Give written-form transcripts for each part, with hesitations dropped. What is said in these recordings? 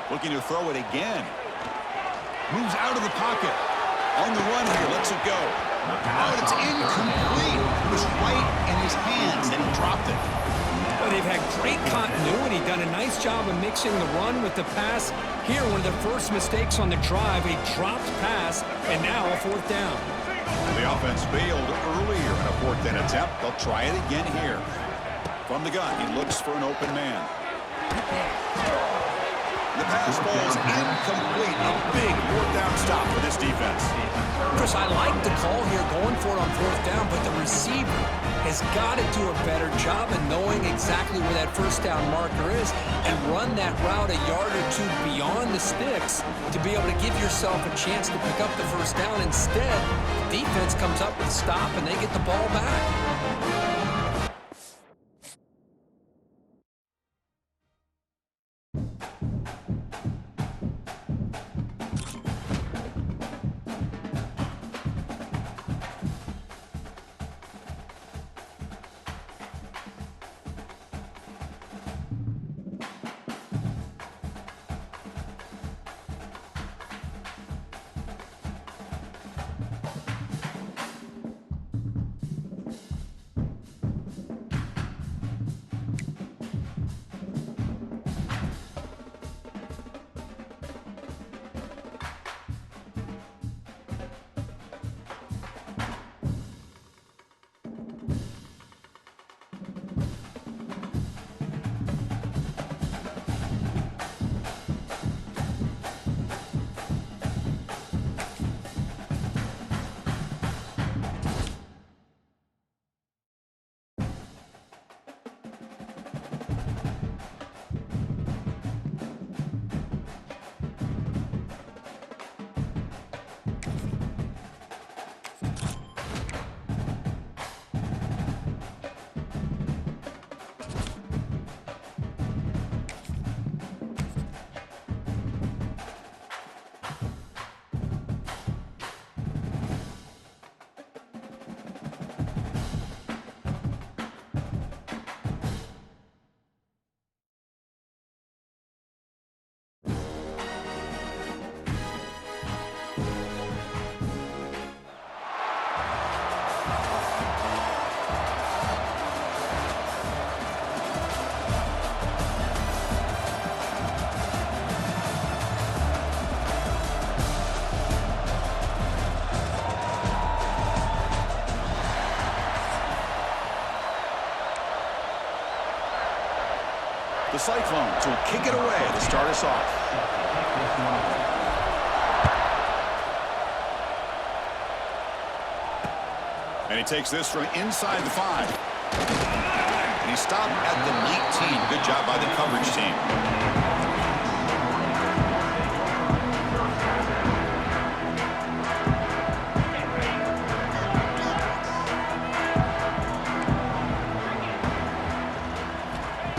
Looking to throw it again. Moves out of the pocket. On the run here, lets it go. Oh, it's incomplete. It was right in his hands, and he dropped it. Well, they've had great continuity, done a nice job of mixing the run with the pass. Here, one of the first mistakes on the drive, a dropped pass, and now a fourth down. The offense failed earlier in a fourth-down attempt. They'll try it again here. From the gun, he looks for an open man. The pass falls incomplete. A big fourth-down stop for this defense. Chris, I like the call here going for it on fourth down, but the receiver has got to do a better job of knowing exactly where that first down marker is and run that route a yard or two beyond the sticks to be able to give yourself a chance to pick up the first down. Instead, the defense comes up with a stop and they get the ball back. The Cyclones will kick it away to start us off. And he takes this from inside the 5. And he stopped at the 19. Good job by the coverage team.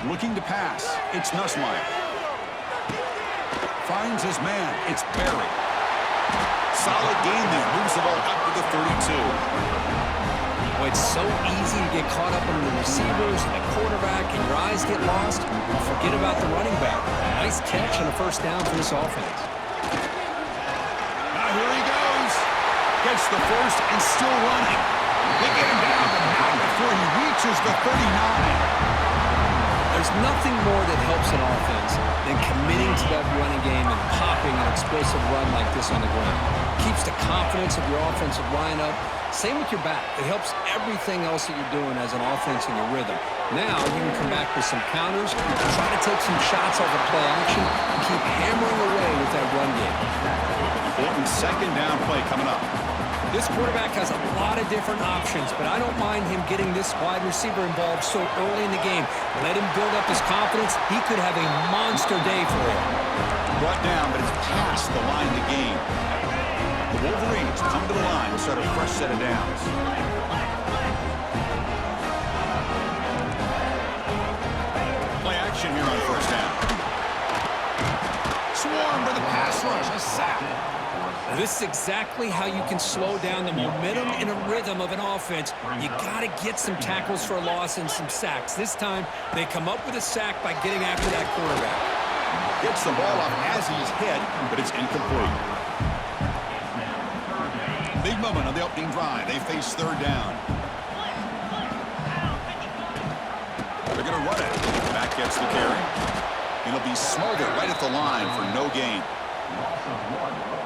Looking to pass. It's Nussmeier. Finds his man. It's Berry. Solid game there. Moves the ball up to the 32. Well, it's so easy to get caught up in the receivers and the quarterback, and your eyes get lost. Forget about the running back. Nice catch and a first down for this offense. Now here he goes. Gets the first and still running. They get him down, but not before he reaches the 39. There's nothing more that helps an offense than committing to that running game and popping an explosive run like this on the ground. Keeps the confidence of your offensive line up. Same with your back. It helps everything else that you're doing as an offense in your rhythm. Now you can come back with some counters, try to take some shots off of play action, and keep hammering away with that run game. Important second down play coming up. This quarterback has a lot of different options, but I don't mind him getting this wide receiver involved so early in the game. Let him build up his confidence. He could have a monster day for him. Brought down, but it's past the line of the game. The Wolverines come to the line to start a fresh set of downs. Play action here on first down. Swarm for the pass rush, a sack. This is exactly how you can slow down the momentum and a rhythm of an offense. You got to get some tackles for a loss and some sacks. This time, they come up with a sack by getting after that quarterback. Gets the ball off as he's hit, but it's incomplete. Big moment on the opening drive. They face third down. They're going to run it. Back gets the carry. It'll be smothered right at the line for no gain.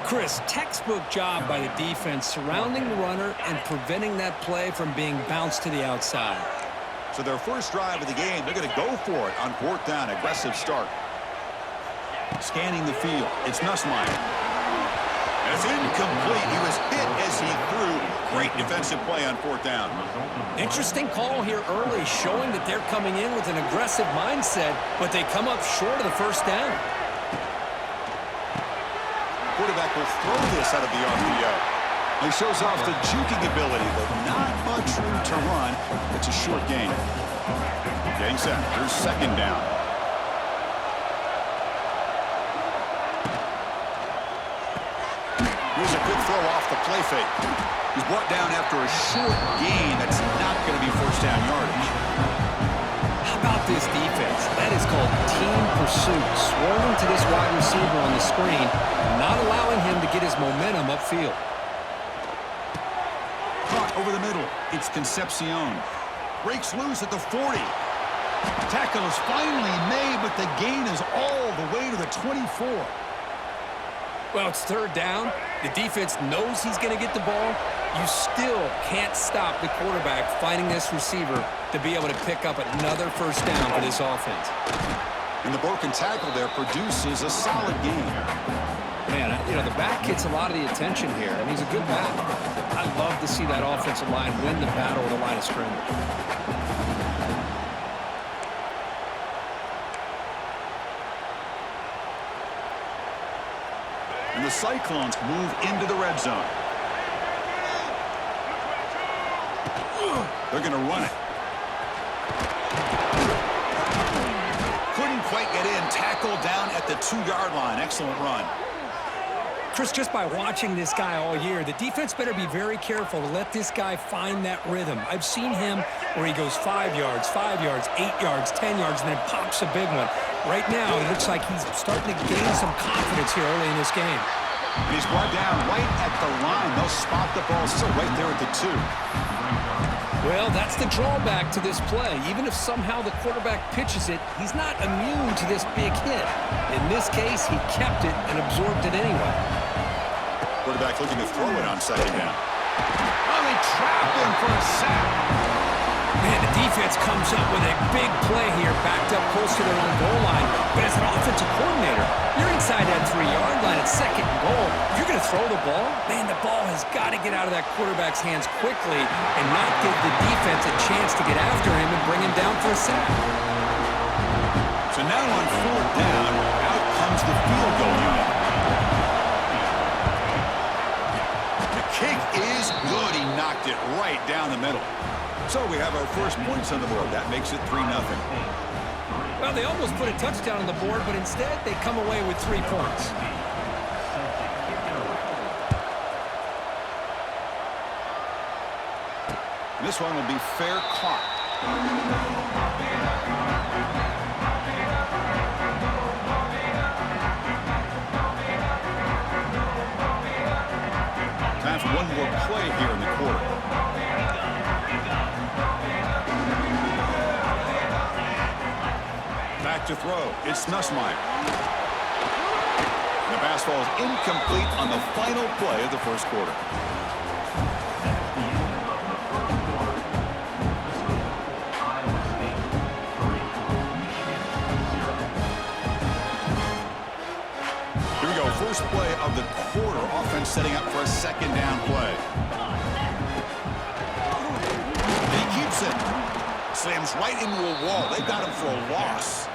Chris, textbook job by the defense surrounding the runner and preventing that play from being bounced to the outside. So their first drive of the game, they're going to go for it on fourth down. Aggressive start. Scanning the field. It's Nussmeier. It's incomplete. He was hit as he threw. Great defensive play on fourth down. Interesting call here early, showing that they're coming in with an aggressive mindset, but they come up short of the first down. Quarterback will throw this out of the RPO. He shows off the juking ability, but not much room to run. It's a short gain. Getting set. Here's second down. Here's a good throw off the play fake. He's brought down after a short gain. That's not going to be first down yardage. How about this defense? That is called team pursuit. Swarming to this wide receiver on the screen, not allowing him to get his momentum upfield. Caught over the middle. It's Concepcion. Breaks loose at the 40. Tackle is finally made, but the gain is all the way to the 24. Well, it's third down. The defense knows he's going to get the ball. You still can't stop the quarterback finding this receiver to be able to pick up another first down for this offense. And the broken tackle there produces a solid gain. Man, you know, the back gets a lot of the attention here, and he's a good back. I love to see that offensive line win the battle with the line of scrimmage. And the Cyclones move into the red zone. They're going to run it. Couldn't quite get in. Tackled down at the 2-yard line. Excellent run. Chris, just by watching this guy all year, the defense better be very careful to let this guy find that rhythm. I've seen him where he goes 5 yards, 8 yards, 10 yards, and then pops a big one. Right now, it looks like he's starting to gain some confidence here early in this game. And he's brought down right at the line. They'll spot the ball still right there at the 2. Well, that's the drawback to this play. Even if somehow the quarterback pitches it, he's not immune to this big hit. In this case, he kept it and absorbed it anyway. Quarterback looking to throw it on second down. Oh, they trap him for a sack. Man, the defense comes up with a big play here, backed up close to their own goal line. But as an offensive coordinator, you're inside that 3-yard line at second and goal. If you're going to throw the ball, man, the ball has got to get out of that quarterback's hands quickly and not give the defense a chance to get after him and bring him down for a sack. So now on fourth down, out comes the field goal unit. The kick is good. He knocked it right down the middle. So we have our first points on the board. That makes it 3-0. Well, they almost put a touchdown on the board, but instead they come away with 3 points. This one will be fair caught. Time for one more play here in the quarter. Back to throw. It's Nussmeier. The pass ball is incomplete on the final play of the first quarter. Here we go. First play of the quarter. Offense setting up for a second down play. And he keeps it. Slams right into a wall. They got him for a loss.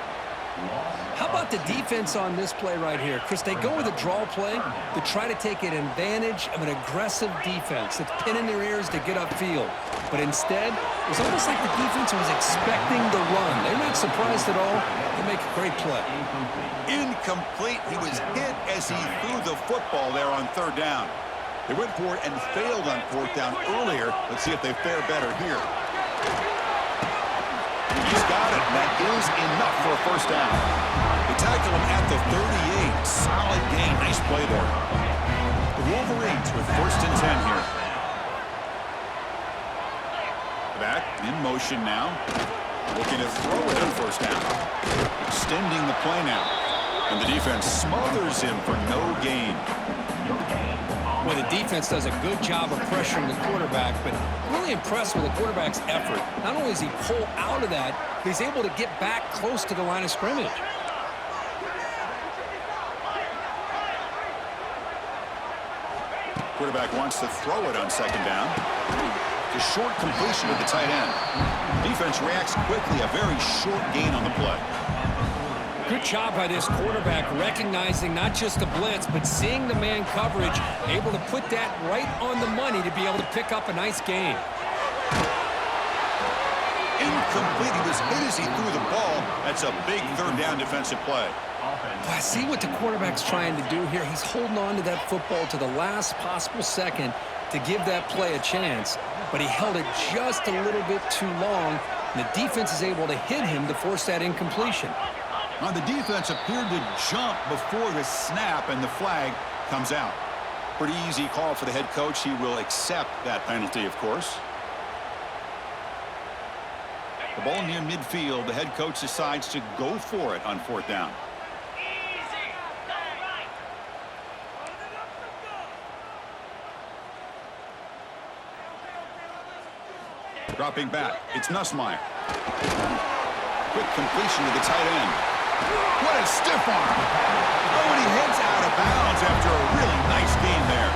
How about the defense on this play right here? Chris, they go with a draw play to try to take an advantage of an aggressive defense that's pinning their ears to get upfield. But instead, it was almost like the defense was expecting the run. They're not surprised at all. They make a great play. Incomplete. He was hit as he threw the football there on third down. They went for it and failed on fourth down earlier. Let's see if they fare better here. He's got it. That is enough for a first down. They tackle him at the 38. Solid gain. Nice play there. The Wolverines with 1st and 10 here. Back in motion now. Looking to throw it on 1st down. Extending the play now. And the defense smothers him for no gain. Well, the defense does a good job of pressuring the quarterback, but really impressed with the quarterback's effort. Not only does he pull out of that, but he's able to get back close to the line of scrimmage. Quarterback wants to throw it on 2nd down. The short completion to the tight end. Defense reacts quickly. A very short gain on the play. Good job by this quarterback recognizing not just the blitz, but seeing the man coverage, able to put that right on the money to be able to pick up a nice gain. Incomplete. He was hit as he threw the ball. That's a big 3rd down defensive play. I see what the quarterback's trying to do here. He's holding on to that football to the last possible second to give that play a chance, but he held it just a little bit too long, and the defense is able to hit him to force that incompletion. Now, the defense appeared to jump before the snap, and the flag comes out. Pretty easy call for the head coach. He will accept that penalty, of course. The ball near midfield. The head coach decides to go for it on 4th down. Dropping back. It's Nussmeier. Quick completion to the tight end. What a stiff arm. Oh, and he heads out of bounds after a really nice game there.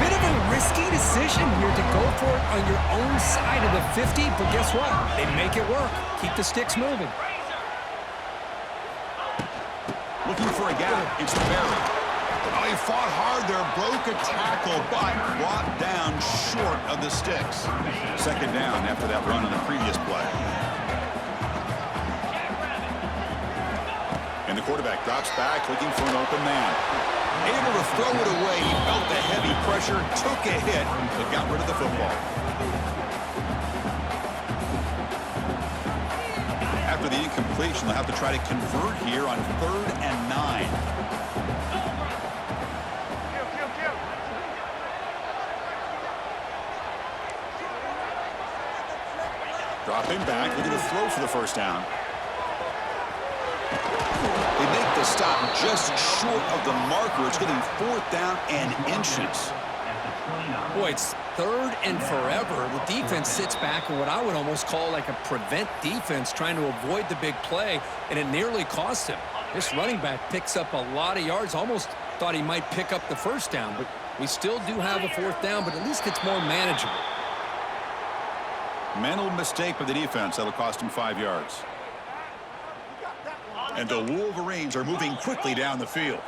Bit of a risky decision here to go for it on your own side of the 50, but guess what? They make it work. Keep the sticks moving. Looking for a gap. It's Barry. Oh, he fought hard there, broke a tackle, but brought down short of the sticks. 2nd down after that run on the previous play. And the quarterback drops back, looking for an open man. Able to throw it away. He felt the heavy pressure, took a hit, but got rid of the football. After the incompletion, they'll have to try to convert here on 3rd and 9. Dropping back, looking to throw for the 1st down. They make the stop just short of the marker. It's getting 4th down and inches. Boy, it's 3rd and forever. The defense sits back in what I would almost call like a prevent defense, trying to avoid the big play, and it nearly cost him. This running back picks up a lot of yards. Almost thought he might pick up the 1st down, but we still do have a 4th down, but at least it's more manageable. Mental mistake by the defense. That'll cost him 5 yards. And the Wolverines are moving quickly down the field.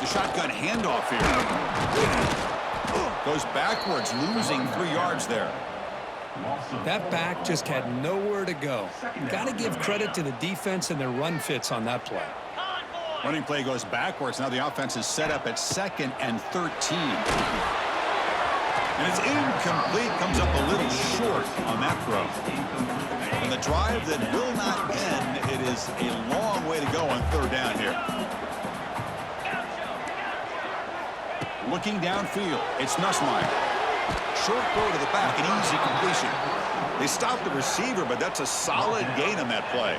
The shotgun handoff here. Goes backwards, losing 3 yards there. That back just had nowhere to go. Got to give credit to the defense and their run fits on that play. Running play goes backwards. Now the offense is set up at 2nd and 13. And it's incomplete. Comes up a little short on that throw. And the drive that will not end. It is a long way to go on 3rd down here. Looking downfield. It's Nussmeier. Short throw to the back. An easy completion. They stopped the receiver, but that's a solid gain on that play.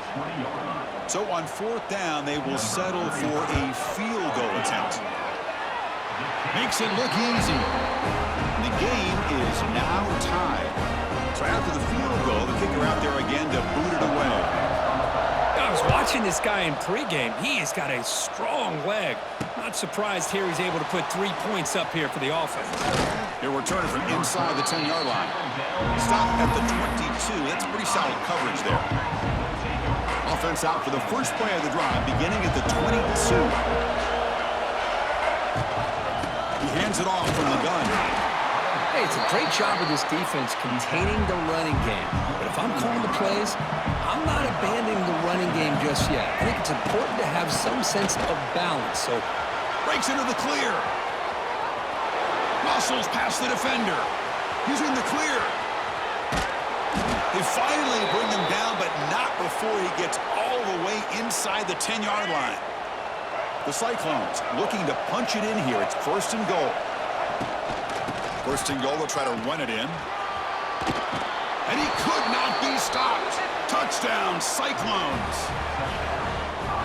So on 4th down, they will settle for a field goal attempt. Makes it look easy. The game is now tied. So after the field goal, the kicker out there again to boot it away. I was watching this guy in pregame. He has got a strong leg. Not surprised here he's able to put 3 points up here for the offense. They're returning from inside the 10-yard line. Stop at the 22. That's pretty solid coverage there. Offense out for the first play of the drive, beginning at the 22. He hands it off from the gun. Hey, it's a great job of this defense containing the running game. But if I'm calling the plays, I'm not abandoning the running game just yet. I think it's important to have some sense of balance. So breaks into the clear. Muscles past the defender. He's in the clear. They finally bring him down, but not before before he gets all the way inside the 10-yard line. The Cyclones looking to punch it in here. It's 1st and goal. 1st and goal, they'll try to run it in. And he could not be stopped. Touchdown, Cyclones.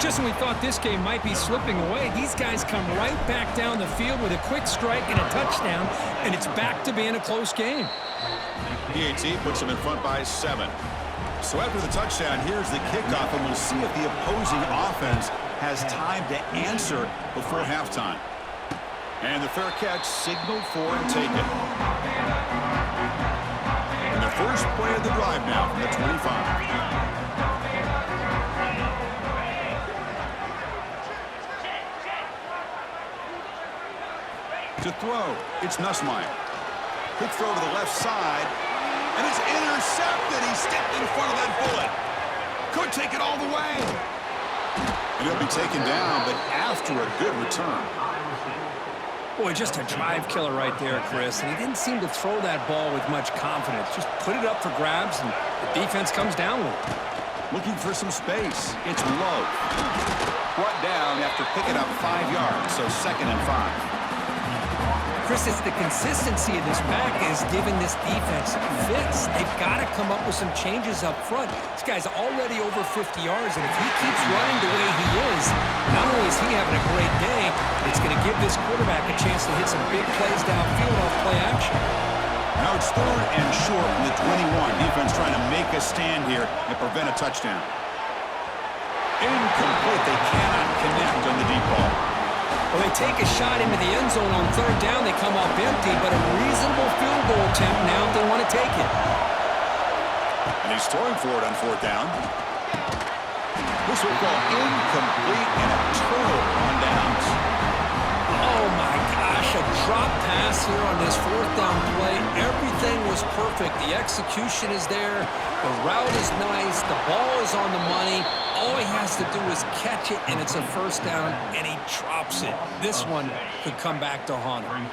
Just when we thought this game might be slipping away, these guys come right back down the field with a quick strike and a touchdown, and it's back to being a close game. PAT puts him in front by 7. So after the touchdown, here's the kickoff, and we'll see if the opposing offense has time to answer before halftime. And the fair catch signaled for and taken. And the first play of the drive now from the 25. To throw, it's Nussmeier. Quick throw to the left side, and it's intercepted. He stepped in front of that bullet. Could take it all the way. And he'll be taken down, but after a good return. Boy, just a drive killer right there, Chris. And he didn't seem to throw that ball with much confidence. Just put it up for grabs, and the defense comes down with it. Looking for some space. It's Love. Brought down after picking up 5 yards, so 2nd and 5. Chris, it's the consistency of this back is giving this defense fits. They've got to come up with some changes up front. This guy's already over 50 yards, and if he keeps running the way he is, not only is he having a great day, it's going to give this quarterback a chance to hit some big plays downfield off play action. Now it's 3rd and short from the 21. Defense trying to make a stand here and prevent a touchdown. Incomplete. They cannot connect on the deep ball. Well, they take a shot into the end zone on 3rd down. They come up empty, but a reasonable field goal attempt now if they want to take it. And he's throwing for it on 4th down. This will go incomplete and a turnover on downs. Oh, my gosh, a drop pass here on this 4th down play. Everything was perfect. The execution is there. The route is nice. The ball is on the money. All he has to do is catch it, and it's a 1st down, and he drops it. This one could come back to haunt him.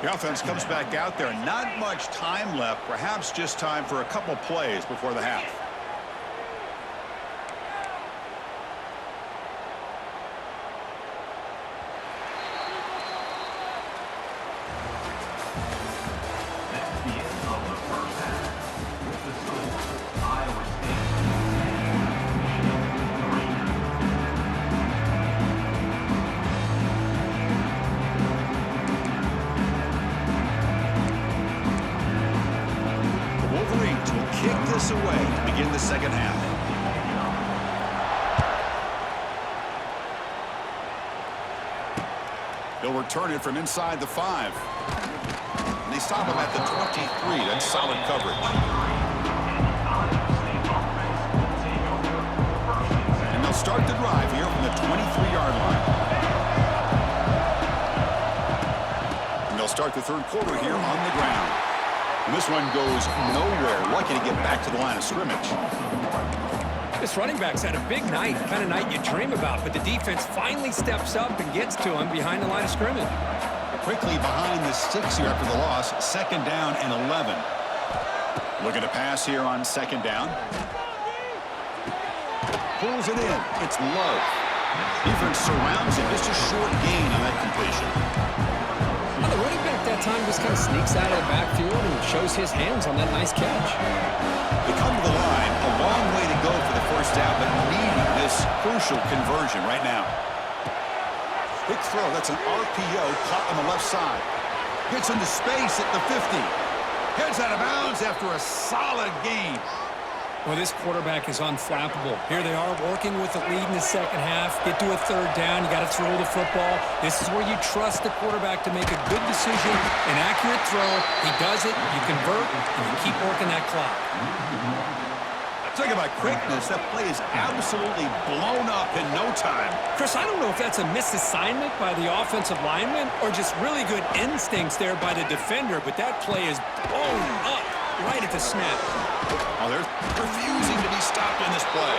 The offense comes back out there. Not much time left. Perhaps just time for a couple plays before the half. Away to begin the second half. They'll return it from inside the 5. And they stop him at the 23. That's solid coverage. And they'll start the drive here from the 23-yard line. And they'll start the 3rd quarter here on the ground. And this one goes nowhere. Lucky to get back to the line of scrimmage. This running back's had a big night, kind of night you dream about, but the defense finally steps up and gets to him behind the line of scrimmage. Quickly behind the sticks here after the loss. 2nd down and 11. Looking to pass here on 2nd down. Pulls it in. It's Love. Defense surrounds him. Just a short gain on that completion. Well, the running back that time just kind of sneaks out of the backfield and shows his hands on that nice catch. They come to the line. A long way to go for the 1st down, but needing this crucial conversion right now. Big throw. That's an RPO caught on the left side. Gets into space at the 50. Heads out of bounds after a solid gain. Well, this quarterback is unflappable. Here they are working with the lead in the second half. Get to a 3rd down. You got to throw the football. This is where you trust the quarterback to make a good decision, an accurate throw. He does it, you convert, and you keep working that clock. Talking about quickness, that play is absolutely blown up in no time. Chris, I don't know if that's a misassignment by the offensive lineman or just really good instincts there by the defender, but that play is blown up right at the snap. Oh, they're refusing to be stopped on this play.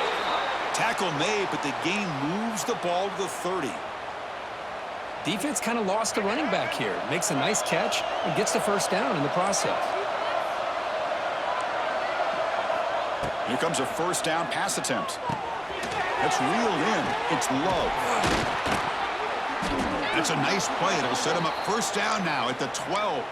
Tackle made, but the game moves the ball to the 30. Defense kind of lost the running back here. Makes a nice catch and gets the 1st down in the process. Here comes a first down pass attempt. It's reeled in. It's low. That's a nice play. It'll set him up first down now at the 12.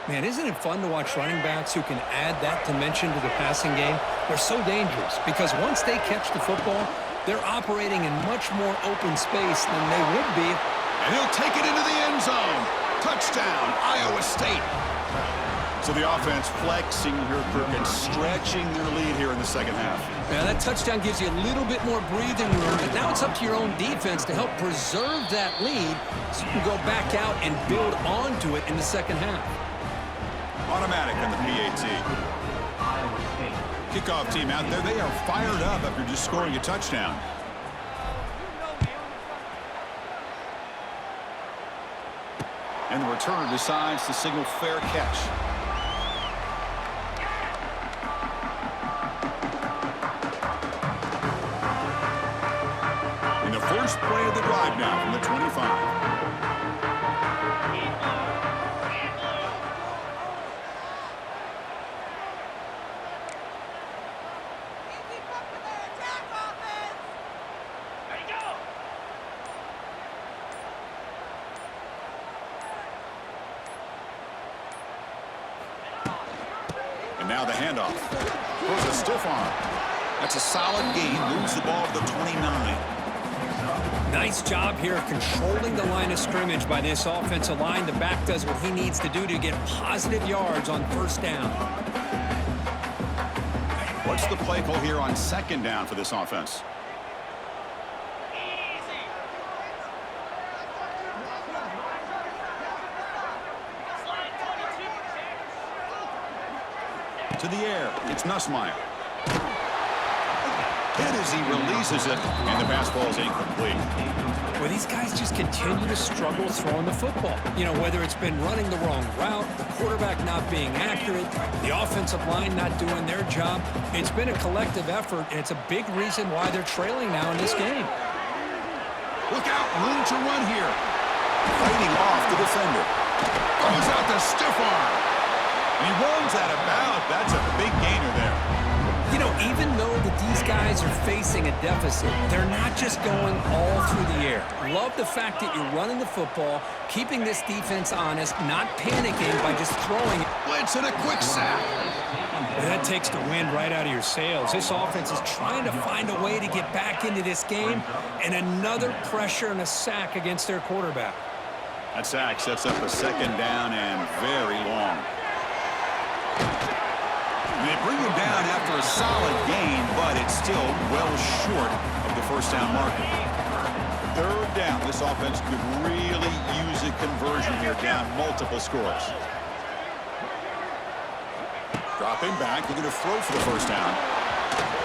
Man, isn't it fun to watch running backs who can add that dimension to the passing game? They're so dangerous because once they catch the football, they're operating in much more open space than they would be. And he'll take it into the end zone. Touchdown, Iowa State. So the offense flexing here, and stretching their lead here in the second half. Yeah, that touchdown gives you a little bit more breathing room, but now it's up to your own defense to help preserve that lead so you can go back out and build onto it in the second half. Automatic on the PAT. Kickoff team out there. They are fired up after just scoring a touchdown. And the return decides to signal fair catch. In the first play of the drive now from the 25. Now the handoff. Throws a stiff arm. That's a solid gain. Moves the ball to the 29. Nice job here of controlling the line of scrimmage by this offensive line. The back does what he needs to do to get positive yards on first down. What's the play call here on second down for this offense? To the air, it's Nussmeier. Hit as he releases it, and the pass ball is incomplete. Well, these guys just continue to struggle throwing the football. You know, whether it's been running the wrong route, the quarterback not being accurate, the offensive line not doing their job. It's been a collective effort, and it's a big reason why they're trailing now in this game. Look out, room to run here. Fighting off the defender. Throws out the stiff arm. And he runs out of bounds. That's a big gainer there. You know, even though that these guys are facing a deficit, they're not just going all through the air. Love the fact that you're running the football, keeping this defense honest, not panicking by just throwing it. Blitz and a quick sack. That takes the wind right out of your sails. This offense is trying to find a way to get back into this game, and another pressure and a sack against their quarterback. That sack sets up a second down and very long. They bring him down after a solid gain, but it's still well short of the first down marker. Third down, this offense could really use a conversion here, down multiple scores. Dropping back, they're going to throw for the first down.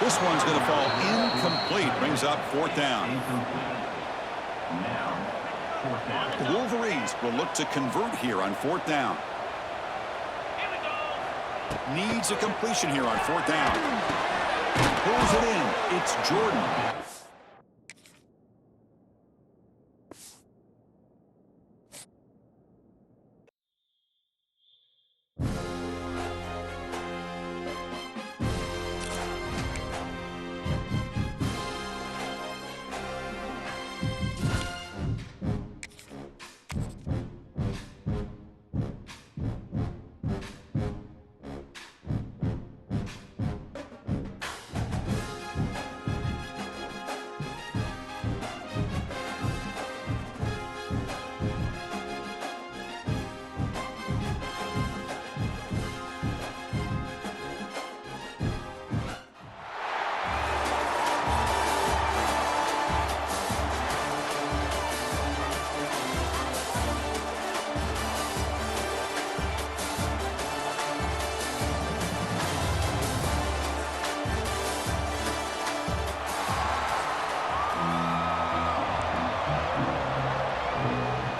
This one's going to fall incomplete, brings up fourth down. The Wolverines will look to convert here on fourth down. Needs a completion here on fourth down. Pulls it in. It's Jordan.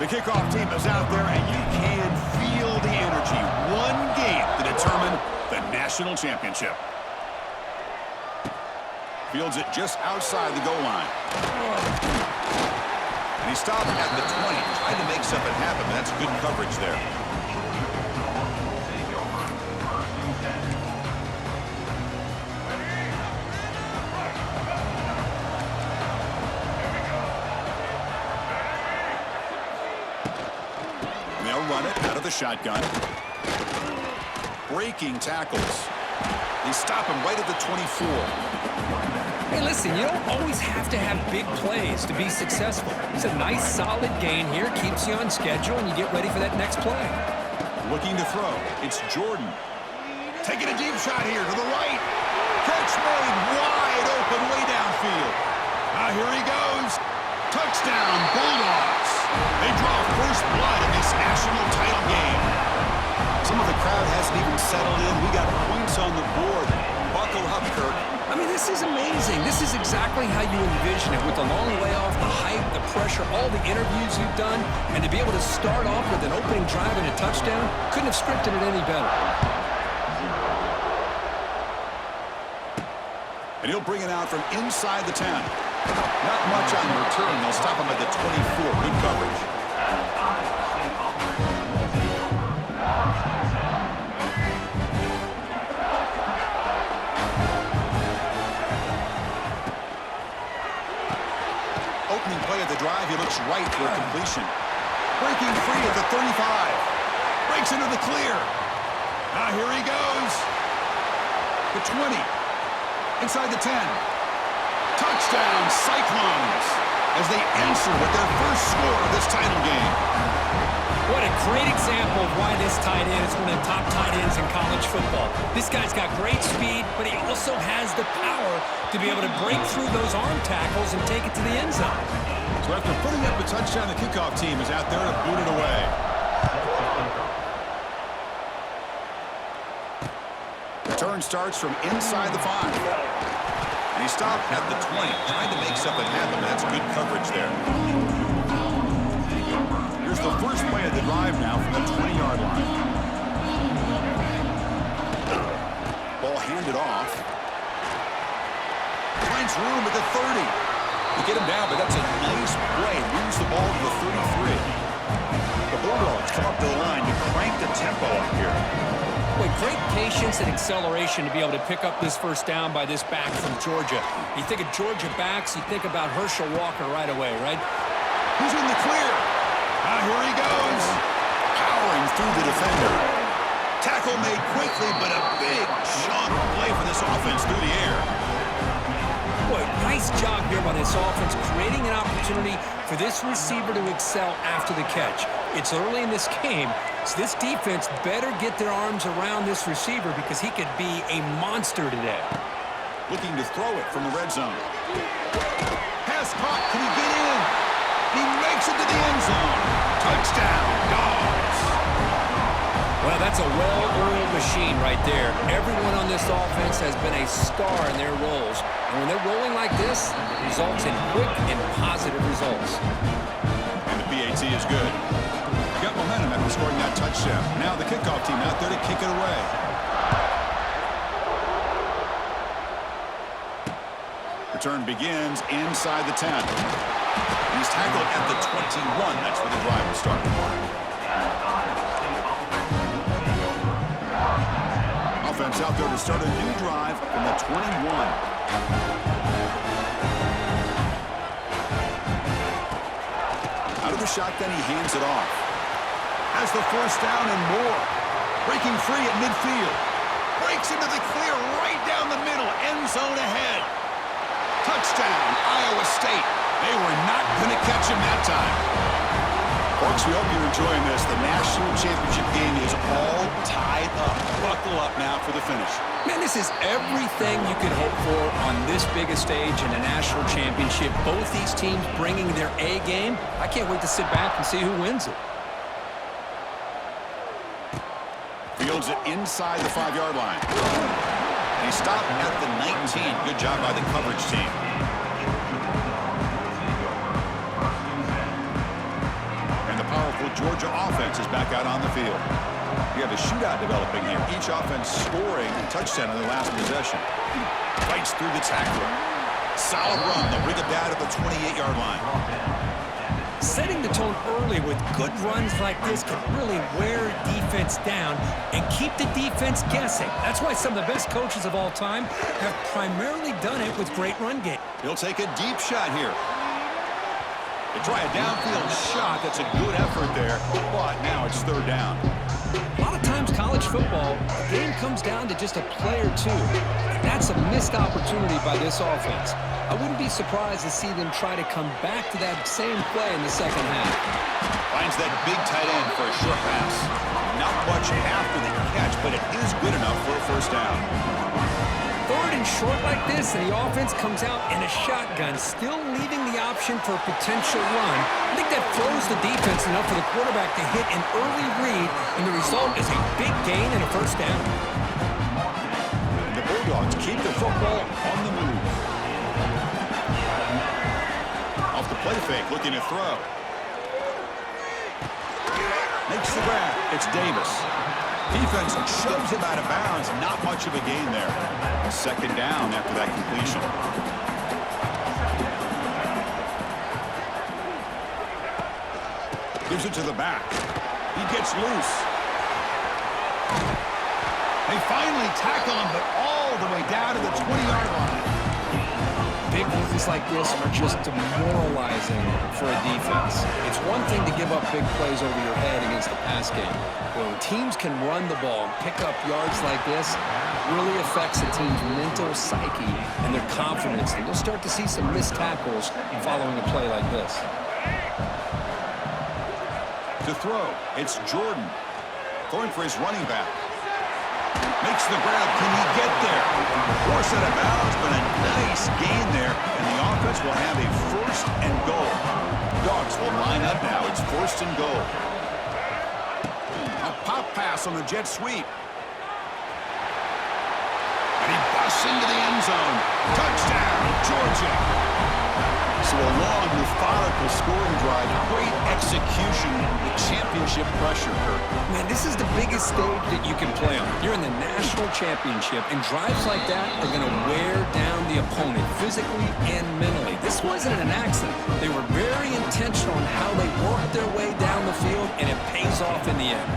The kickoff team is out there, and you can feel the energy. One game to determine the national championship. Fields it just outside the goal line. And he stopped at the 20, trying to make something happen, but that's good coverage there. And they'll run it out of the shotgun. Breaking tackles. They stop him right at the 24. Hey, listen, you don't always have to have big plays to be successful. It's a nice, solid gain here, keeps you on schedule, and you get ready for that next play. Looking to throw. It's Jordan. Taking a deep shot here to the right. Catch made wide open way downfield. Here he goes. Touchdown, Bulldogs. They draw first blood in this national title game. Some of the crowd hasn't even settled in. We got points on the board. Buckle up, Kirk. I mean, this is amazing. This is exactly how you envision it, with the long layoff, the hype, the pressure, all the interviews you've done, and to be able to start off with an opening drive and a touchdown, couldn't have scripted it any better. And he'll bring it out from inside the 10. Not much on the return. They'll stop him at the 24. Good coverage. Opening play of the drive, he looks right for a completion. Breaking free at the 35. Breaks into the clear. Here he goes. The 20. Inside the 10. Touchdown, Cyclones, as they answer with their first score of this title game. What a great example of why this tight end is one of the top tight ends in college football. This guy's got great speed, but he also has the power to be able to break through those arm tackles and take it to the end zone. So after putting up a touchdown, the kickoff team is out there to boot it away. Return starts from inside the 5. And he stopped at the 20, trying to make something happen. That's good coverage there. Here's the first play of the drive now from the 20-yard line. Ball handed off. Finds room at the 30. They get him down, but that's a nice play. Moves the ball to the 33. The Bulldogs come up to the line to crank the tempo up here. Boy, great patience and acceleration to be able to pick up this first down by this back from Georgia. You think of Georgia backs, you think about Herschel Walker right away, right? Who's in the clear? Here he goes. Powering through the defender. Tackle made quickly, but a big chunk play for this offense through the air. Boy, nice job here by this offense, creating an opportunity for this receiver to excel after the catch. It's early in this game, so this defense better get their arms around this receiver because he could be a monster today. Looking to throw it from the red zone. Pass caught. Can he get in? He makes it to the end zone. Touchdown, Dogs. Well, that's a well-oiled machine right there. Everyone on this offense has been a star in their roles. And when they're rolling like this, it results in quick and positive results. And the PAT is good. Got momentum after scoring that touchdown. Now the kickoff team out there to kick it away. Return begins inside the 10. He's tackled at the 21. That's where the drive will start. Offense out there to start a new drive from the 21. Out of the shotgun, he hands it off. Has the first down and more. Breaking free at midfield. Breaks into the clear right down the middle. End zone ahead. Touchdown, Iowa State. They were not going to catch him that time. Folks, we hope you're enjoying this. The national championship game is all tied up. Buckle up now for the finish. Man, this is everything you could hope for on this big a stage in a national championship. Both these teams bringing their A game. I can't wait to sit back and see who wins it. Fields it inside the 5-yard line. And he stopped at the 19. Good job by the coverage team. And the powerful Georgia offense is back out on the field. We have a shootout developing here. Each offense scoring a touchdown on their last possession. Fights through the tackler. Solid run. They'll bring it down at the 28-yard line. Setting the tone early with good runs like this can really wear defense down and keep the defense guessing. That's why some of the best coaches of all time have primarily done it with great run game. He'll take a deep shot here. They try a downfield shot. That's a good effort there, but now it's third down. A lot of times college football, the game comes down to just a play or two. And that's a missed opportunity by this offense. I wouldn't be surprised to see them try to come back to that same play in the second half. Finds that big tight end for a short pass. Not much after the catch, but it is good enough for a first down. Third and short like this, and the offense comes out in a shotgun, still leaving the option for a potential run. I think that throws the defense enough for the quarterback to hit an early read, and the result is a big gain and a first down. And the Bulldogs keep the football on the move. Off the play fake, looking to throw. Makes the grab. It's Davis. Defense shoves him out of bounds. Not much of a gain there. Second down after that completion. Gives it to the back. He gets loose. They finally tackle him, but all the way down to the 20-yard line. Big plays like this are just demoralizing for a defense. It's one thing to give up big plays over your head against the pass game. But when teams can run the ball and pick up yards like this, it really affects a team's mental psyche and their confidence. And you'll start to see some missed tackles following a play like this. To throw, it's Jordan. Going for his running back. Makes the grab. Can he get there? Force out of bounds, but a nice gain there. And the offense will have a first and goal. Dogs will line up now. It's first and goal. A pop pass on the jet sweep. And he busts into the end zone. Touchdown, Georgia. So a long, methodical scoring drive. Great execution with championship pressure. Man, this is the biggest stage that you can play on. You're in the national championship, and drives like that are going to wear down the opponent physically and mentally. This wasn't an accident. They were very intentional in how they worked their way down the field, and it pays off in the end.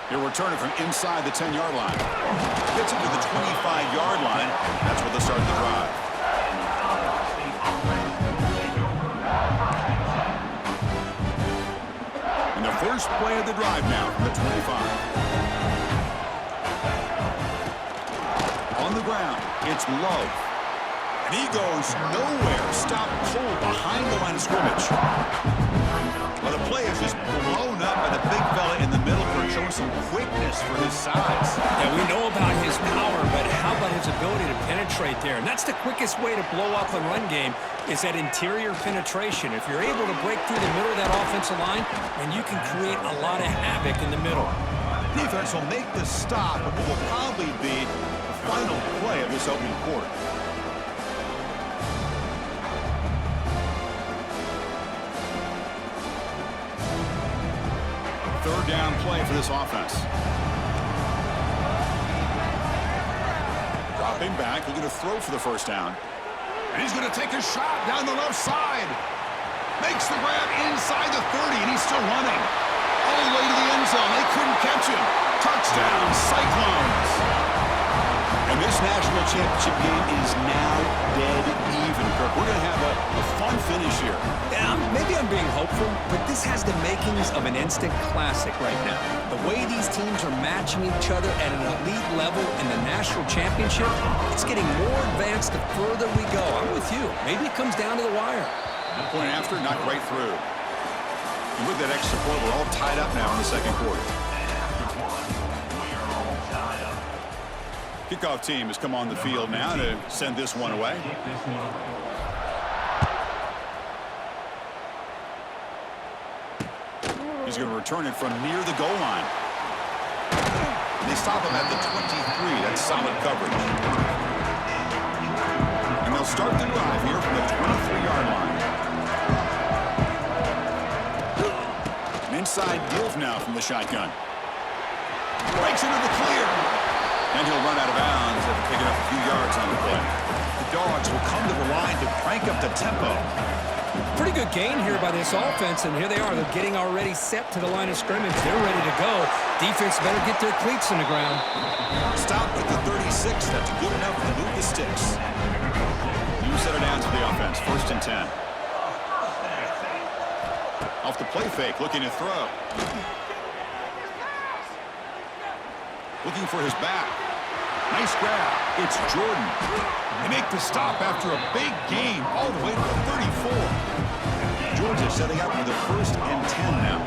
He'll return it from inside the 10-yard line. Gets it to the 25-yard line. That's where they start the drive. And the first play of the drive now from the 25. On the ground, it's Love. And he goes nowhere. Stopped cold behind the line of scrimmage. Well, the play is just blown up by the big fella in the middle for showing some quickness for his size. Yeah, we know about his power, but how about his ability to penetrate there? And that's the quickest way to blow up a run game is that interior penetration. If you're able to break through the middle of that offensive line, then you can create a lot of havoc in the middle. Defense will make the stop, but will probably be the final play of this opening quarter. Third down play for this offense. Dropping back, looking to throw for the first down. And he's going to take a shot down the left side. Makes the grab inside the 30, and he's still running. All the way to the end zone. They couldn't catch him. Touchdown, Cyclones. And this national championship game is now dead even, Kirk. We're going to have a fun finish here. Yeah, maybe I'm being hopeful, but this has the makings of an instant classic right now. The way these teams are matching each other at an elite level in the national championship, it's getting more advanced the further we go. I'm with you. Maybe it comes down to the wire. Point after, not right through. And with that extra point, we're all tied up now in the second quarter. Kickoff team has come on the field now to send this one away. He's going to return it from near the goal line. And they stop him at the 23. That's solid coverage. And they'll start the drive here from the 23-yard line. An inside give now from the shotgun. Breaks into the clear. And he'll run out of bounds after picking up a few yards on the play. The Dogs will come to the line to crank up the tempo. Pretty good gain here by this offense, and here they are. They're getting already set to the line of scrimmage. They're ready to go. Defense better get their cleats in the ground. Stop at the 36. That's good enough to move the sticks. You set it down to the offense. 1st and 10. Off the play fake, looking to throw. Looking for his back. Nice grab. It's Jordan. They make the stop after a big gain all the way to the 34. Georgia setting up with a 1st and 10 now.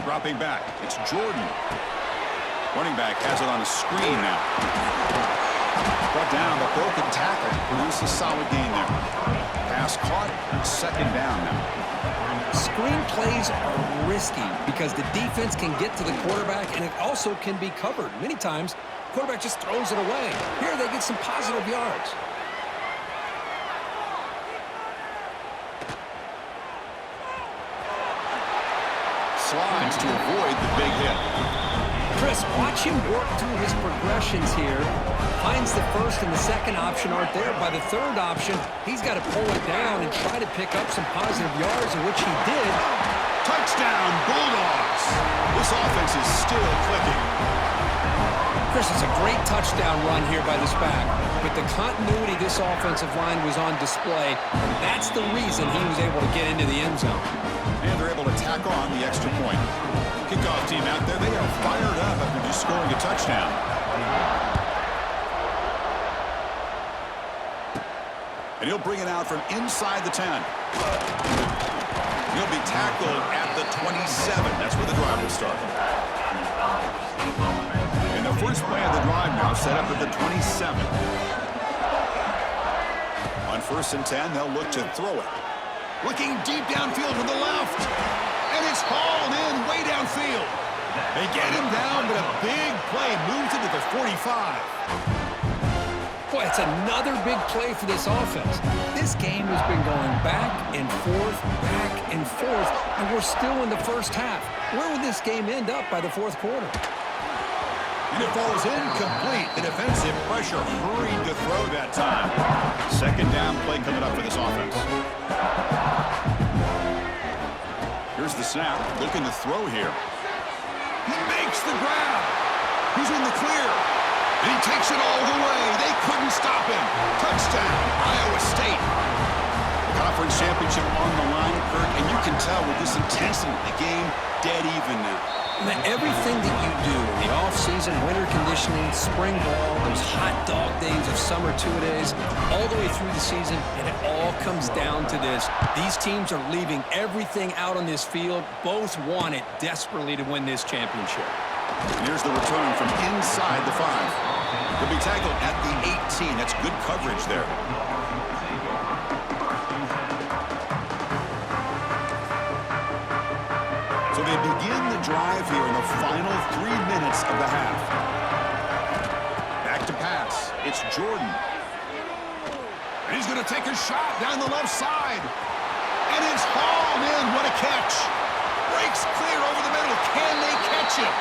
Dropping back. It's Jordan. Running back has it on a screen now. Brought down, but broken tackle. Produces a solid gain there. Pass caught. 2nd down now. Screen plays are risky because the defense can get to the quarterback, and it also can be covered. Many times, the quarterback just throws it away. Here, they get some positive yards. Slides to avoid the big hit. Chris, watch him work through his progressions here. Finds the 1st and the 2nd option aren't there. By the 3rd option, he's got to pull it down and try to pick up some positive yards, which he did. Touchdown, Bulldogs. This offense is still clicking. Chris, it's a great touchdown run here by this back. But the continuity of this offensive line was on display, and that's the reason he was able to get into the end zone. And they're able to tack on the extra point. Kickoff team out there, they are fired up after just scoring a touchdown. And he'll bring it out from inside the 10. He'll be tackled at the 27. That's where the drive will start. And the first play of the drive now set up at the 27. On 1st and 10, they'll look to throw it. Looking deep downfield to the left. And it's hauled in way downfield. They get him down, but a big play moves it to the 45. Boy, it's another big play for this offense. This game has been going back and forth, and we're still in the 1st half. Where would this game end up by the 4th quarter? And it falls incomplete. The defensive pressure hurried to throw that time. 2nd down play coming up for this offense. Here's the snap. Looking to throw here. He makes the grab. He's in the clear. And he takes it all the way. They couldn't stop him. Touchdown, Iowa State. The conference championship on the line, Kirk, and you can tell with this intensity, the game dead even now. Now, everything that you do in the offseason, winter conditioning, spring ball, those hot dog days of summer two-a-days, all the way through the season, and it all comes down to this. These teams are leaving everything out on this field. Both want it desperately to win this championship. And here's the return from inside the 5. He'll be tackled at the 18. That's good coverage there. So they begin the drive here in the final 3 minutes of the half. Back to pass. It's Jordan. And he's going to take a shot down the left side. And it's hauled in. What a catch. Breaks clear over the middle. Can they catch him?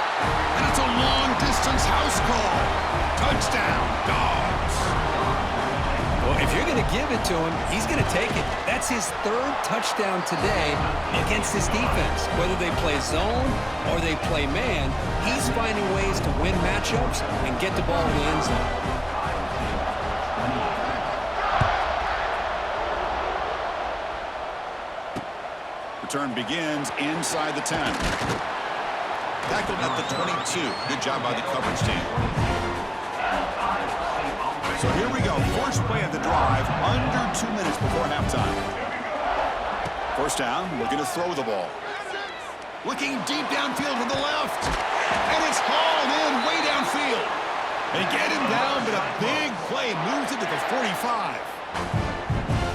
And it's a long-distance house call. Touchdown, Dogs. Well, if you're going to give it to him, he's going to take it. That's his 3rd touchdown today against this defense. Whether they play zone or they play man, he's finding ways to win matchups and get the ball in the end zone. Return begins inside the 10. Tackled at the 22. Good job by the coverage team. So here we go. First play of the drive, under 2 minutes before halftime. 1st down, looking to throw the ball. Looking deep downfield to the left. And it's hauled in way downfield. They get him down, but a big play moves it to the 45.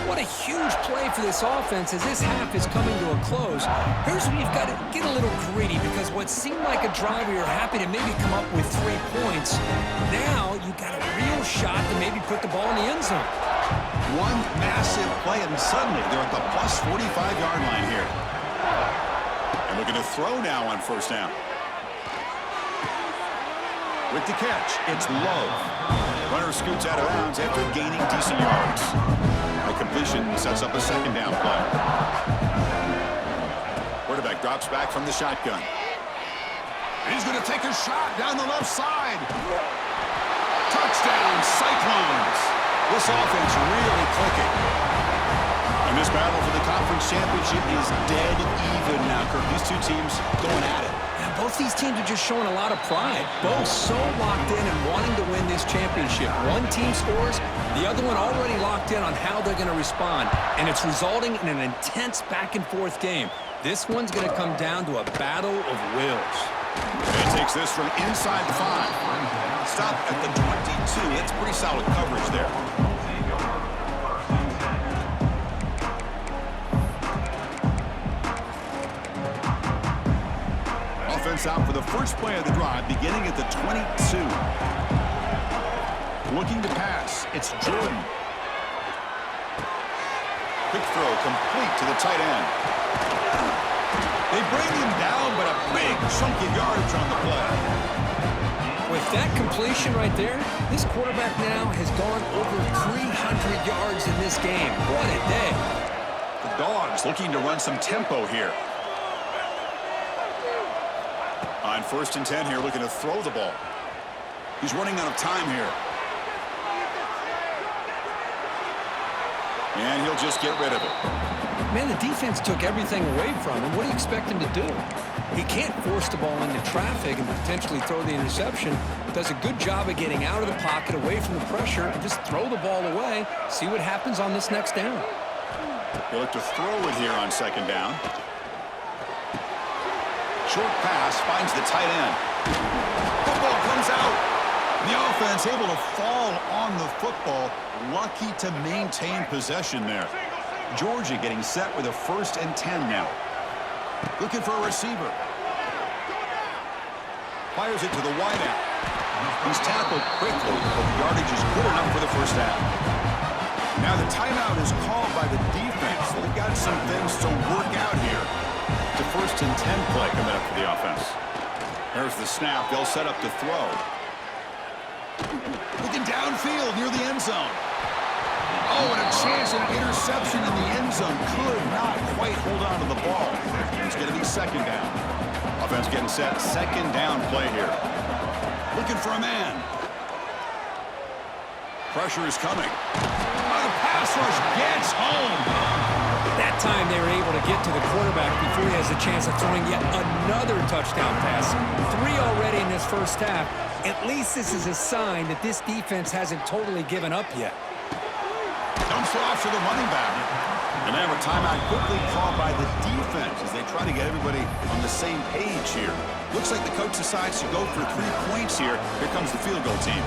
What a huge play for this offense as this half is coming to a close. Here's where you've got to get a little gritty because what seemed like a drive where you're happy to maybe come up with 3 points, now you've got a real shot to maybe put the ball in the end zone. One massive play, and suddenly they're at the plus 45-yard line here. And looking to throw now on 1st down. With the catch, it's Love. Runner scoots out of bounds after gaining decent yards. The completion sets up a second down play. Quarterback drops back from the shotgun. He's going to take a shot down the left side. Touchdown, Cyclones. This offense really clicking. And this battle for the conference championship is dead even now, Kirk. These two teams going at it. And both these teams are just showing a lot of pride. Both so locked in and wanting to win this championship. One team scores, the other one already locked in on how they're going to respond. And it's resulting in an intense back-and-forth game. This one's going to come down to a battle of wills. And takes this from inside the 5. Stop at the 22. That's pretty solid coverage there. Offense out for the first play of the drive, beginning at the 22. Looking to pass. It's Jordan. Quick throw complete to the tight end. They bring him down, but a big chunk of yardage on the play. With that completion right there, this quarterback now has gone over 300 yards in this game. What a day. The Dogs looking to run some tempo here. On 1st and 10 here, looking to throw the ball. He's running out of time here. And he'll just get rid of it. Man, the defense took everything away from him. What do you expect him to do? He can't force the ball into traffic and potentially throw the interception. Does a good job of getting out of the pocket, away from the pressure, and just throw the ball away. See what happens on this next down. He'll look to throw it here on 2nd down. Short pass finds the tight end. Football comes out. The offense able to fall on the football. Lucky to maintain possession there. Georgia getting set with a 1st and 10 now. Looking for a receiver. Fires it to the wideout. He's tackled quickly, but the yardage is good enough for the first down. Now the timeout is called by the defense. They've got some things to work out here. The 1st and 10 play coming up for the offense. There's the snap. They'll set up to throw. Looking downfield near the end zone. Oh, and a chance at an interception in the end zone. Could not quite hold on to the ball. It's going to be 2nd down. Offense getting set. 2nd down play here. Looking for a man. Pressure is coming. Oh, the pass rush gets home. That time they were able to get to the quarterback before he has a chance of throwing yet another touchdown pass. 3 already in this first half. At least this is a sign that this defense hasn't totally given up yet. Dumps it off to the running back. And now a timeout quickly called by the defense as they try to get everybody on the same page here. Looks like the coach decides to go for 3 points here. Here comes the field goal team.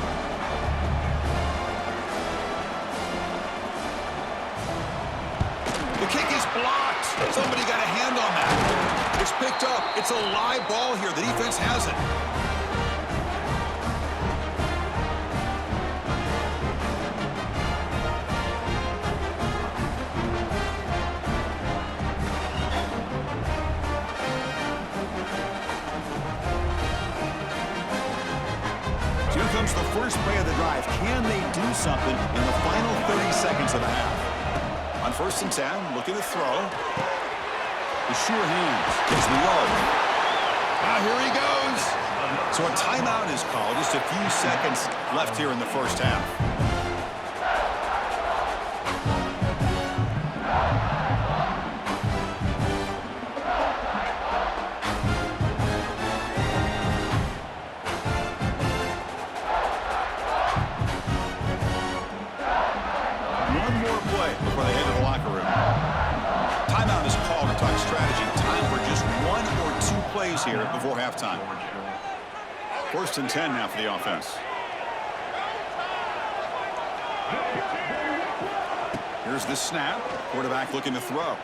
The kick is blocked. Somebody got a hand on that. It's picked up. It's a live ball here. The defense has it. Here comes the first play of the drive. Can they do something in the final 30 seconds of the half? On 1st and 10, looking to throw. The sure hands. It's Love. Here he goes. So a timeout is called. Just a few seconds left here in the first half. Before they head to the locker room. Timeout is called to talk strategy. Time for just 1 or 2 plays here before halftime. 1st and 10 now for the offense. Here's the snap. Quarterback looking to throw.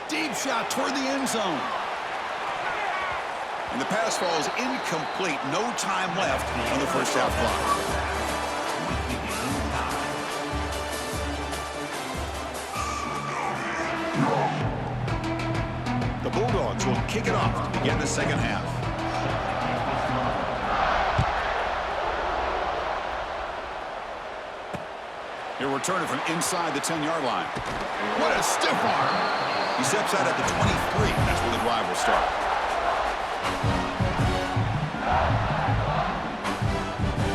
Deep shot toward the end zone. And the pass falls incomplete. No time left on the first half clock. The Bulldogs will kick it off to begin the second half. return it from inside the 10-yard line. What a stiff arm. He steps out at the 23. That's where the drive will start.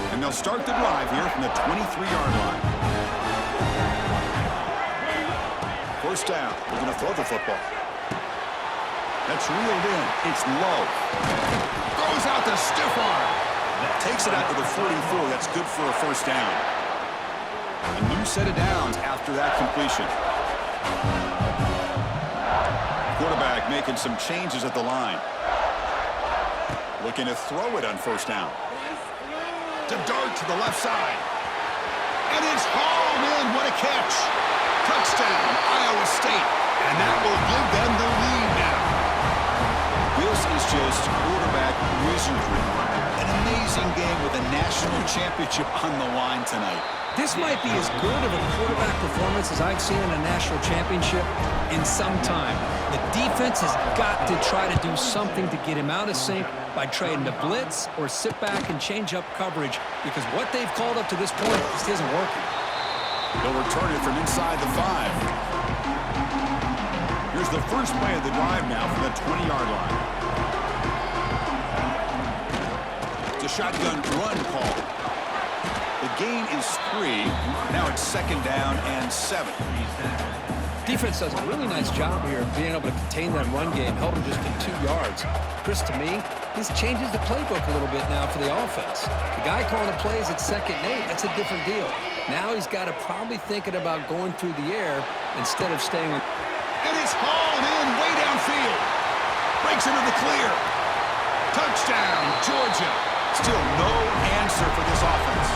And they'll start the drive here from the 23-yard line. First down. We're going to throw the football. That's reeled in. It's low. Throws out the stiff arm. Takes it out to the 44. That's good for a first down. A new set of downs after that completion. Quarterback making some changes at the line. Looking to throw it on first down. To dart to the left side. And it's hauled in. What a catch. Touchdown, Iowa State. And that will give them the lead now. This is just quarterback wizardry. An amazing game with a national championship on the line tonight. This might be as good of a quarterback performance as I've seen in a national championship in some time. The defense has got to try to do something to get him out of sync by trading the blitz or sit back and change up coverage, because what they've called up to this point just isn't working. They'll return it from inside the 5. Here's the first play of the drive now from the 20-yard line. It's a shotgun run call. The gain is 3. Now it's second down and 7. Defense does a really nice job here of being able to contain that run game, held him just to 2 yards. Chris, to me, this changes the playbook a little bit now for the offense. The guy calling the plays at 2nd and 8, that's a different deal. Now he's got to probably thinking about going through the air instead of staying on. And it's hauled in way downfield. Breaks into the clear. Touchdown, Georgia. Still no answer for this offense.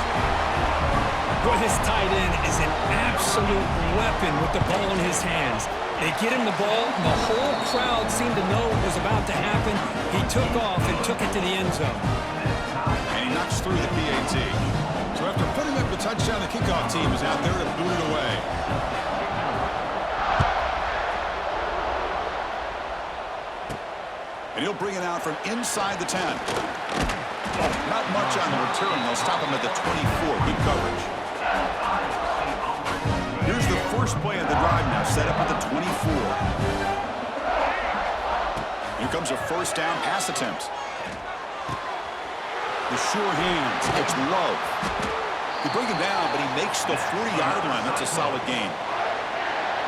Well, his tight end is an absolute weapon with the ball in his hands. They get him the ball, and the whole crowd seemed to know what was about to happen. He took off and took it to the end zone. And he knocks through the PAT. So after putting up the touchdown, the kickoff team is out there to boot it away. And he'll bring it out from inside the 10. Not much on the return. They'll stop him at the 24. Good coverage. Here's the first play of the drive now, set up at the 24. Here comes a first down pass attempt. The sure hands. It's low. They bring him down, but he makes the 40-yard line. That's a solid gain.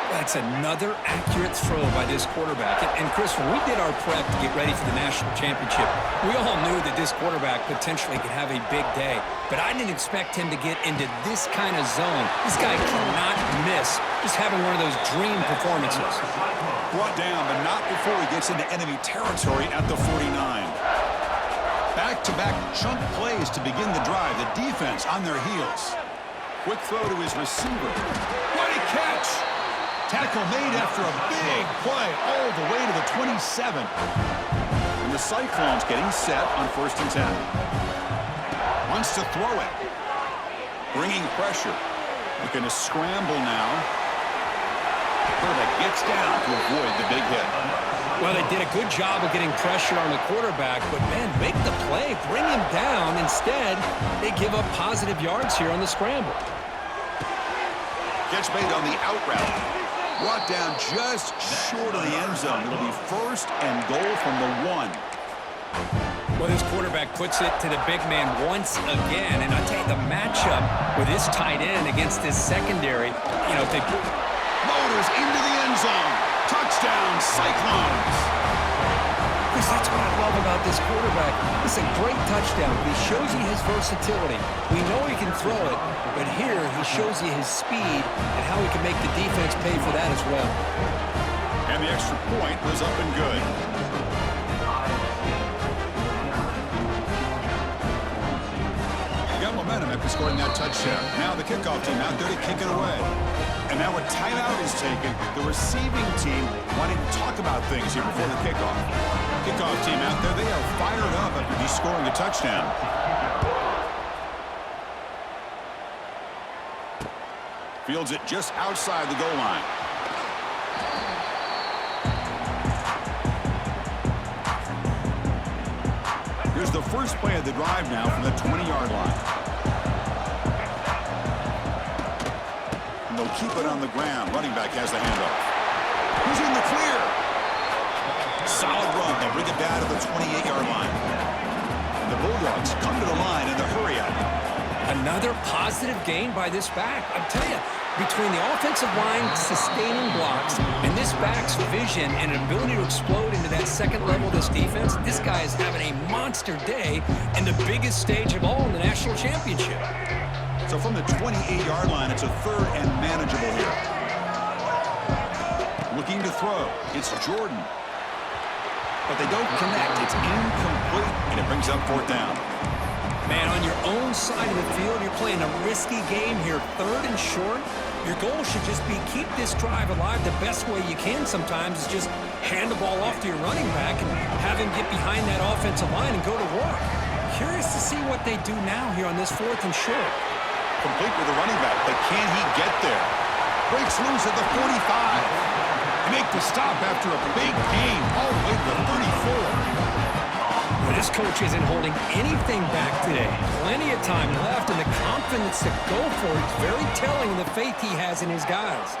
That's another accurate throw by this quarterback. And Chris, when we did our prep to get ready for the national championship, we all knew that this quarterback potentially could have a big day. But I didn't expect him to get into this kind of zone. This guy cannot miss. Just having one of those dream performances. Brought down, but not before he gets into enemy territory at the 49. Back-to-back chunk plays to begin the drive. The defense on their heels. Quick throw to his receiver. What a catch! Tackle made after a big play all the way to the 27. And the Cyclones getting set on 1st and 10. Wants to throw it. Bringing pressure. Looking to scramble now. Quarterback gets down to avoid the big hit. Well, they did a good job of getting pressure on the quarterback, but, man, make the play. Bring him down. Instead, they give up positive yards here on the scramble. Catch made on the out route. Brought down just short of the end zone. It'll be 1st and goal from the 1. Well, this quarterback puts it to the big man once again. And I'll tell you, the matchup with his tight end against this secondary, you know, if they put motors into the end zone. Touchdown, Cyclones. Chris, that's what I love about this quarterback. It's a great touchdown. He shows you his versatility. We know he can throw it, but here he shows you his speed and how he can make the defense pay for that as well. And the extra point was up and good. He got momentum after scoring that touchdown. Now the kickoff team out there to kick it away. And now a timeout is taken. The receiving team wanting to talk about things here before the kickoff. Kickoff team out there, they are fired up after just scoring a touchdown. Fields it just outside the goal line. Here's the first play of the drive now from the 20-yard line. and they'll keep it on the ground. Running back has the handoff. He's in the clear. Solid run. They'll bring it down to the 28-yard line. And the Bulldogs come to the line in the hurry-up. Another positive gain by this back. I'll tell you, between the offensive line sustaining blocks and this back's vision and ability to explode into that second level of this defense, this guy is having a monster day and the biggest stage of all in the national championship. So from the 28-yard line, it's a third and manageable here. Looking to throw. It's Jordan. But they don't connect. It's incomplete, and it brings up fourth down. Man, on your own side of the field, you're playing a risky game here, third and short. Your goal should just be keep this drive alive the best way you can sometimes is just hand the ball off to your running back and have him get behind that offensive line and go to work. Curious to see what they do now here on this fourth and short. Complete with the running back, but can he get there? Breaks loose at the 45. They make the stop after a big gain all the way to the 34. Well, this coach isn't holding anything back today. Plenty of time left, and the confidence to go for it is very telling in the faith he has in his guys.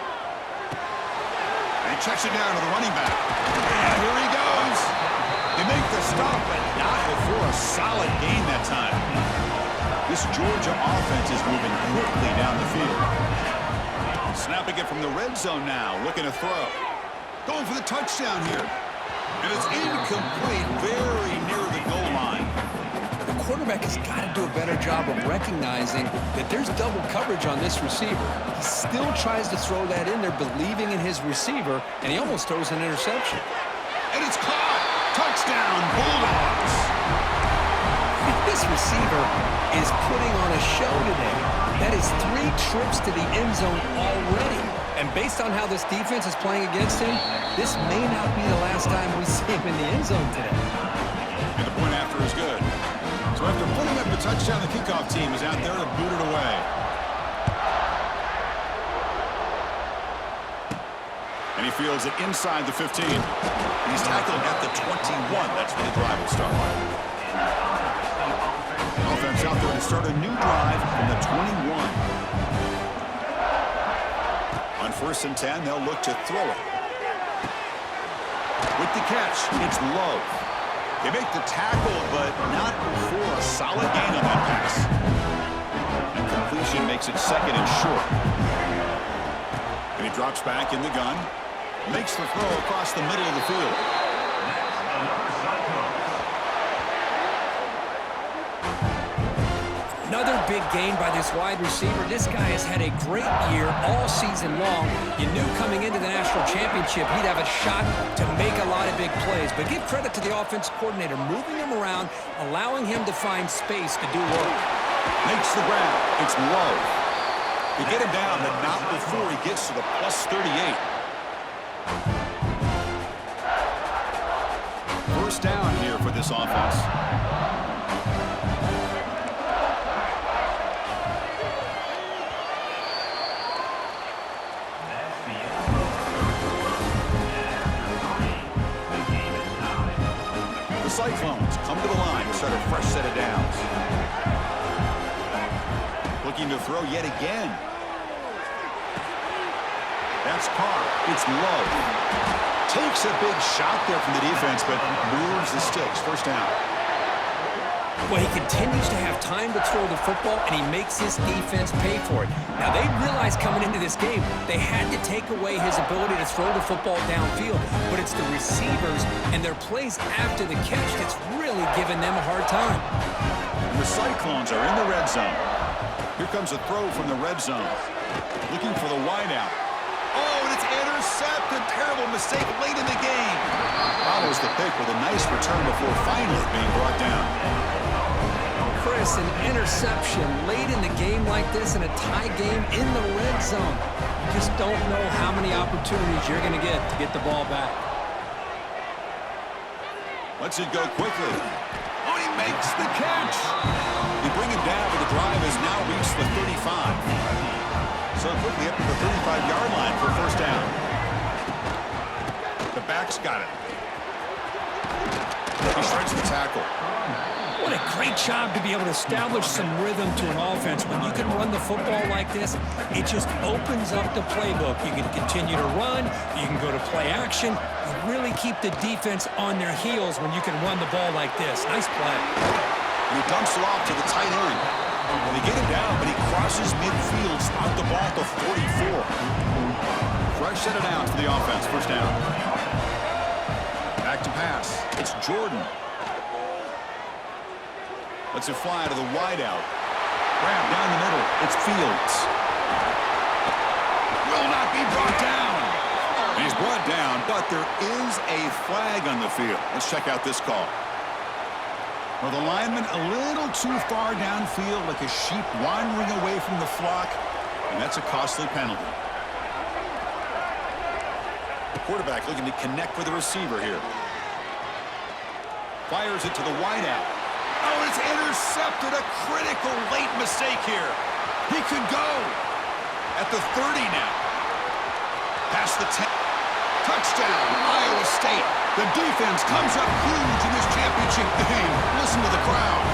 And he checks it down to the running back. And here he goes. They make the stop, but not before a solid gain that time. This Georgia offense is moving quickly down the field. Snapping it from the red zone now, looking to throw. Going for the touchdown here. And it's incomplete, very near the goal line. The quarterback has got to do a better job of recognizing that there's double coverage on this receiver. He still tries to throw that in there, believing in his receiver, and he almost throws an interception. And it's caught. Touchdown, Bulldogs. This receiver is putting on a show today. That is 3 trips to the end zone already. And based on how this defense is playing against him, this may not be the last time we see him in the end zone today. And the point after is good. So after putting up the touchdown, the kickoff team is out there to boot it away. And he fields it inside the 15. And he's tackled at the 21. That's where the drive will start. Offense out there to start a new drive from the 21. On 1st and 10, they'll look to throw it. With the catch, it's low. They make the tackle, but not before a solid gain on that pass. And completion makes it second and short. And he drops back in the gun. Makes the throw across the middle of the field. Another big gain by this wide receiver. This guy has had a great year all season long. You knew coming into the national championship he'd have a shot to make a lot of big plays. But give credit to the offensive coordinator, moving him around, allowing him to find space to do work. Makes the ground. It's low. You get him down, but not before he gets to the plus 38. First down here for this offense. The Cyclones come to the line to start a fresh set of downs. Looking to throw yet again. That's Carr. It's low. Takes a big shot there from the defense, but moves the sticks. First down. Well, he continues to have time to throw the football, and he makes this defense pay for it. Now, they realized coming into this game they had to take away his ability to throw the football downfield, but it's the receivers and their plays after the catch that's really giving them a hard time. And the Cyclones are in the red zone. Here comes a throw from the red zone. Looking for the wideout. Oh, and it's intercepted. Terrible mistake late in the game. Follows the pick with a nice return before finally being brought down. Chris, an interception late in the game like this in a tie game in the red zone. You just don't know how many opportunities you're going to get the ball back. Lets it go quickly. Oh, he makes the catch. They bring him down, but the drive has now reached the 35. So quickly up to the 35-yard line for first down. The back's got it. He starts the tackle. What a great job to be able to establish some rhythm to an offense. When you can run the football like this, it just opens up the playbook. You can continue to run. You can go to play action. You really keep the defense on their heels when you can run the ball like this. Nice play. He dumps it off to the tight end. Well, they get him down, but he crosses midfield, spot the ball to 44. Fresh set of downs for the offense. First down. Back to pass. It's Jordan. Lets it fly to the wideout. Grab down the middle. It's Fields. Will not be brought down. He's brought down, but there is a flag on the field. Let's check out this call. Well, the lineman a little too far downfield, like a sheep wandering away from the flock, and that's a costly penalty. The quarterback looking to connect with the receiver here. Fires it to the wideout. Oh, it's intercepted. A critical late mistake here. He could go at the 30 now. Past the 10. Touchdown, Iowa State. The defense comes up huge in this championship game. Listen to the crowd.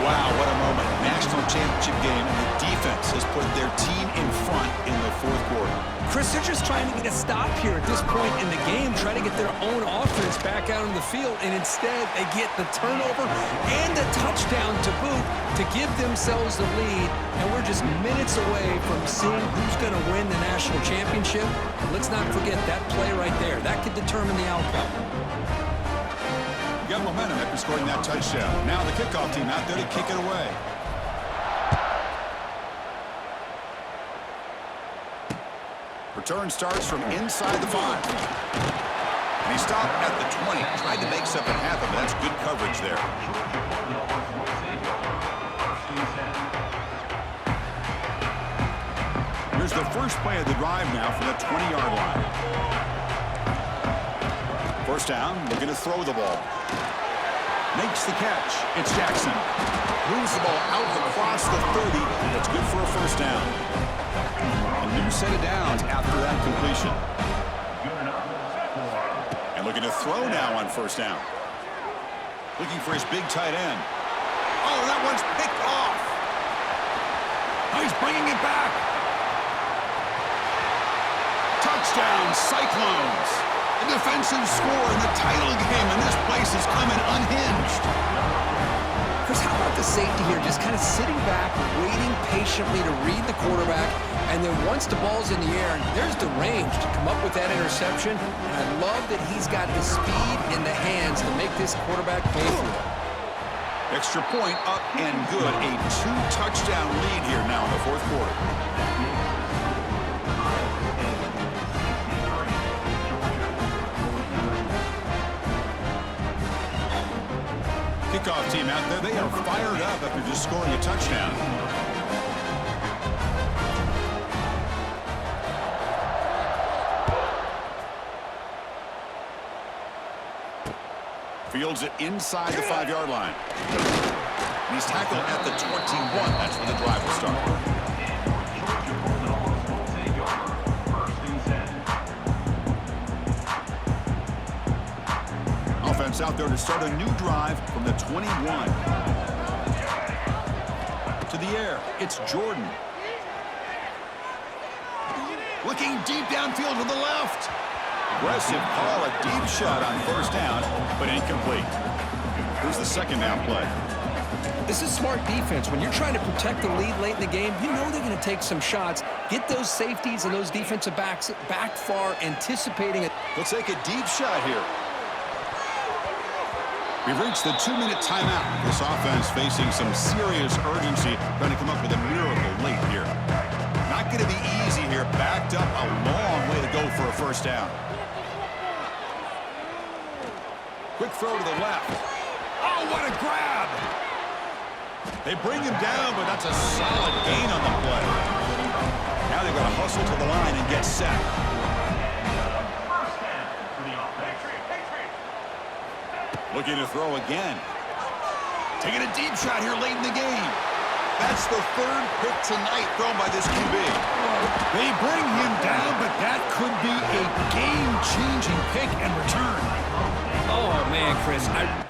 Wow, what a moment. National championship game, and the defense has put their team in front in the fourth quarter. Chris, they're just trying to get a stop here at this point in the game, trying to get their own offense back out on the field, and instead they get the turnover and the touchdown to boot to give themselves the lead, and we're just minutes away from seeing who's going to win the national championship. Let's not forget that play right there. That could determine the outcome. Got momentum after scoring that touchdown. Now the kickoff team out there to kick it away. Return starts from inside the 5. And he stopped at the 20. Tried to make something happen, but that's good coverage there. Here's the first play of the drive now from the 20-yard line. First down, looking to throw the ball. Makes the catch. It's Jackson. Moves the ball out across the 30. That's good for a first down. A new set of downs after that completion. And looking to throw now on first down. Looking for his big tight end. Oh, that one's picked off. Oh, he's bringing it back. Touchdown, Cyclones. A defensive score in the title game, and this place is coming unhinged. Chris, how about the safety here? Just kind of sitting back, waiting patiently to read the quarterback, and then once the ball's in the air, there's the range to come up with that interception. And I love that he's got the speed in the hands to make this quarterback pay for it. Extra point up and good. A 2-touchdown lead here now in the fourth quarter. Kickoff team out there, they are fired up after just scoring a touchdown. Fields it inside the 5-yard line. And he's tackled at the 21. That's when the drive will start. Offense out there to start a new drive from the 21. To the air, it's Jordan. Looking deep downfield to the left. Aggressive call, a deep shot on first down, but incomplete. Here's the second down play. This is smart defense. When you're trying to protect the lead late in the game, you know they're going to take some shots. Get those safeties and those defensive backs back far, anticipating it. Let's take a deep shot here. We've reached the 2-minute timeout. This offense facing some serious urgency, trying to come up with a miracle late here. Not going to be easy here. Backed up a long way to go for a first down. Quick throw to the left. Oh, what a grab! They bring him down, but that's a solid gain on the play. Now they've got to hustle to the line and get set. Looking to throw again. Taking a deep shot here late in the game. That's the third pick tonight thrown by this QB. They bring him down, but that could be a game-changing pick and return. Oh, man, Chris, I